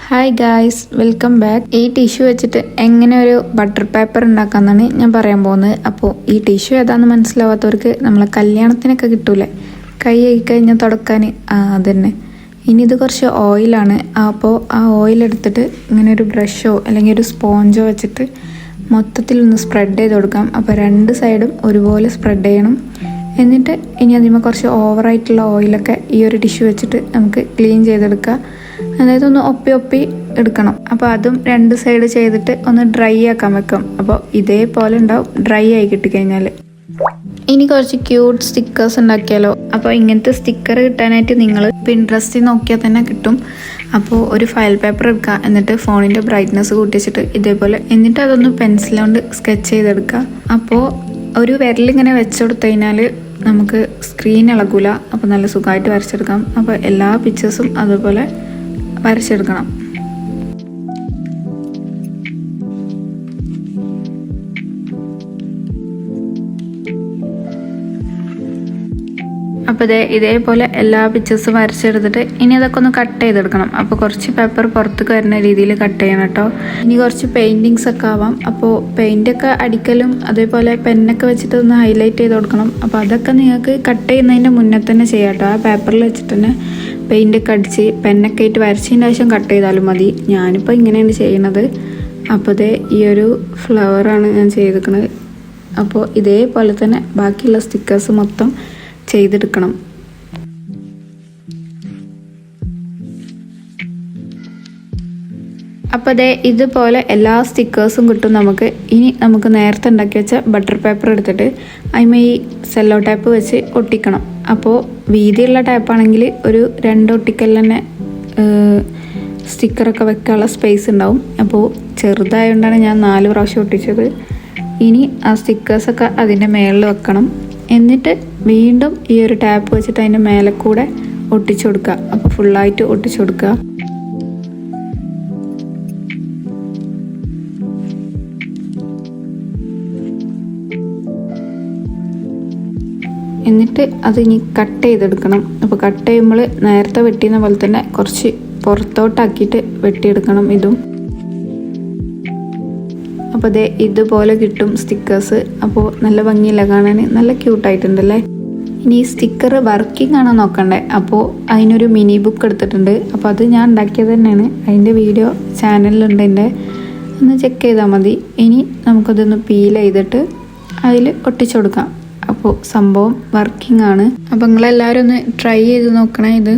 Hi guys, welcome back. ഈ tissue വെച്ചിട്ട് എങ്ങനെ ഒരു ബട്ടർ പേപ്പർ ഉണ്ടാക്കാമെന്നാണ് ഞാൻ പറയാൻ പോകുന്നത്. അപ്പോൾ ഈ ടിഷ്യൂ ഏതാണെന്ന് മനസ്സിലാവാത്തവർക്ക് നമ്മളെ കല്യാണത്തിനൊക്കെ കിട്ടൂലേ, കൈ കഴിഞ്ഞാൽ തുടക്കാൻ, അതന്നെ. ഇനി ഇത് കുറച്ച് ഓയിലാണ്. അപ്പോൾ ആ ഓയിൽ എടുത്തിട്ട് ഇങ്ങനെ ഒരു ബ്രഷോ അല്ലെങ്കിൽ ഒരു സ്പോഞ്ചോ വെച്ചിട്ട് മൊത്തത്തിലൊന്ന് സ്പ്രെഡ് ചെയ്ത് കൊടുക്കാം. അപ്പോൾ രണ്ട് സൈഡും ഒരുപോലെ സ്പ്രെഡ് ചെയ്യണം. എന്നിട്ട് ഇനി അതിന്മേൽ കുറച്ച് ഓവറായിട്ടുള്ള ഓയിലൊക്കെ ഈ ഒരു ടിഷ്യൂ വെച്ചിട്ട് നമുക്ക് ക്ലീൻ ചെയ്തെടുക്കാം. അതായത് ഒന്ന് ഒപ്പി എടുക്കണം. അപ്പോൾ അതും രണ്ട് സൈഡ് ചെയ്തിട്ട് ഒന്ന് ഡ്രൈ ആക്കാൻ വെക്കാം. അപ്പോൾ ഇതേപോലെ ഉണ്ടാവും ഡ്രൈ ആയി കിട്ടിക്കഴിഞ്ഞാൽ. ഇനി കുറച്ച് ക്യൂട്ട് സ്റ്റിക്കേഴ്സ് ഉണ്ടാക്കിയാലോ. അപ്പോൾ ഇങ്ങനത്തെ സ്റ്റിക്കർ കിട്ടാനായിട്ട് നിങ്ങൾ പിൻട്രസ്റ്റിൽ നോക്കിയാൽ തന്നെ കിട്ടും. അപ്പോൾ ഒരു ഫയൽ പേപ്പർ എടുക്കുക, എന്നിട്ട് ഫോണിൻ്റെ ബ്രൈറ്റ്നസ് കൂട്ടിച്ചിട്ട് ഇതേപോലെ, എന്നിട്ട് അതൊന്ന് പെൻസിൽ കൊണ്ട് സ്കെച്ച് ചെയ്തെടുക്കുക. അപ്പോൾ ഒരു വിരലിങ്ങനെ വെച്ച് കൊടുത്തു കഴിഞ്ഞാൽ നമുക്ക് സ്ക്രീൻ ഇളകൂല. അപ്പോൾ നല്ല സുഖമായിട്ട് വരച്ചെടുക്കാം. അപ്പോൾ എല്ലാ പിക്ചേഴ്സും അതുപോലെ വരച്ചെടുക്കണം. അപ്പോൾ ഇതേപോലെ എല്ലാ പിക്ചേഴ്സും വരച്ചെടുത്തിട്ട് ഇനി അതൊക്കെ ഒന്ന് കട്ട് ചെയ്തെടുക്കണം. അപ്പോൾ കുറച്ച് പേപ്പർ പുറത്തേക്ക് വരുന്ന രീതിയിൽ കട്ട് ചെയ്യണം കേട്ടോ. ഇനി കുറച്ച് പെയിൻറ്റിങ്സ് ഒക്കെ ആവാം. അപ്പോൾ പെയിൻ്റൊക്കെ അടിക്കലും അതേപോലെ പെന്നൊക്കെ വെച്ചിട്ട് ഒന്ന് ഹൈലൈറ്റ് ചെയ്ത് കൊടുക്കണം. അപ്പോൾ അതൊക്കെ നിങ്ങൾക്ക് കട്ട് ചെയ്യുന്നതിൻ്റെ മുന്നേ തന്നെ ചെയ്യാം കേട്ടോ. ആ പേപ്പറിൽ വെച്ചിട്ട് തന്നെ പെയിൻ്റൊക്കെ അടിച്ച് പെന്നൊക്കെ ആയിട്ട് വരച്ചതിൻ്റെ ആവശ്യം കട്ട് ചെയ്താലും മതി. ഞാനിപ്പോൾ ഇങ്ങനെയാണ് ചെയ്യണത്. അപ്പോൾ ഈ ഒരു ഫ്ലവറാണ് ഞാൻ ചെയ്തിരിക്കുന്നത്. അപ്പോൾ ഇതേപോലെ തന്നെ ബാക്കിയുള്ള സ്റ്റിക്കേഴ്സ് മൊത്തം ചെയ്തെടുക്കണം. അപ്പോൾ ഇതുപോലെ എല്ലാ സ്റ്റിക്കേഴ്സും കിട്ടും നമുക്ക്. ഇനി നമുക്ക് നേരത്തെ ഉണ്ടാക്കി വെച്ച ബട്ടർ പേപ്പർ എടുത്തിട്ട് അതിന്മേൽ ഈ സെല്ലോ ടാപ്പ് വെച്ച് ഒട്ടിക്കണം. അപ്പോൾ വീതിയുള്ള ടാപ്പാണെങ്കിൽ ഒരു 2 ഒട്ടിക്കൽ തന്നെ സ്റ്റിക്കറൊക്കെ വെക്കാനുള്ള സ്പേസ് ഉണ്ടാവും. അപ്പോൾ ചെറുതായതുകൊണ്ടാണ് ഞാൻ 4 പ്രാവശ്യം ഒട്ടിച്ചത്. ഇനി ആ സ്റ്റിക്കേഴ്സൊക്കെ അതിൻ്റെ മേളിൽ വെക്കണം. എന്നിട്ട് വീണ്ടും ഈ ഒരു ടാപ്പ് വെച്ചിട്ട് അതിൻ്റെ മേലെ കൂടെ ഒട്ടിച്ചു കൊടുക്കുക. അപ്പോൾ ഫുള്ളായിട്ട് ഒട്ടിച്ചു കൊടുക്കുക. എന്നിട്ട് അത് ഇനി കട്ട് ചെയ്തെടുക്കണം. അപ്പോൾ കട്ട് ചെയ്യുമ്പോൾ നേരത്തെ വെട്ടിയുന്ന പോലെ തന്നെ കുറച്ച് പുറത്തോട്ടാക്കിയിട്ട് വെട്ടിയെടുക്കണം ഇതും. അപ്പോൾ ഇതുപോലെ കിട്ടും സ്റ്റിക്കേഴ്സ്. അപ്പോൾ നല്ല ഭംഗിയില്ല കാണാൻ, നല്ല ക്യൂട്ടായിട്ടുണ്ടല്ലേ. ഇനി ഈ സ്റ്റിക്കർ വർക്കിംഗ് ആണോ നോക്കണ്ടേ. അപ്പോൾ അതിനൊരു മിനി ബുക്ക് എടുത്തിട്ടുണ്ട്. അപ്പോൾ അത് ഞാൻ ഉണ്ടാക്കിയത് തന്നെയാണ്. അതിൻ്റെ വീഡിയോ ചാനലിലുണ്ട് എൻ്റെ, ഒന്ന് ചെക്ക് ചെയ്താൽ മതി. ഇനി നമുക്കതൊന്ന് പീൽ ചെയ്തിട്ട് അതിൽ ഒട്ടിച്ചു കൊടുക്കാം. അപ്പോൾ സംഭവം വർക്കിംഗ് ആണ്. അപ്പോൾ നിങ്ങളെല്ലാവരും ഒന്ന് ട്രൈ ചെയ്ത് നോക്കണേ ഇത്.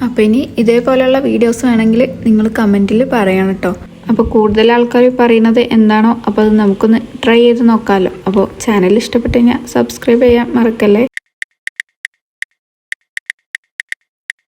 അപ്പോൾ ഇനി ഇതേപോലെയുള്ള വീഡിയോസ് വേണമെങ്കിൽ നിങ്ങൾ കമൻറ്റിൽ പറയണം കേട്ടോ. അപ്പോൾ കൂടുതൽ ആൾക്കാർ പറയുന്നത് എന്താണോ അപ്പോൾ അത് നമുക്കൊന്ന് ട്രൈ ചെയ്ത് നോക്കാമല്ലോ. അപ്പോൾ ചാനൽ ഇഷ്ടപ്പെട്ട് കഴിഞ്ഞാൽ സബ്സ്ക്രൈബ് ചെയ്യാൻ മറക്കല്ലേ.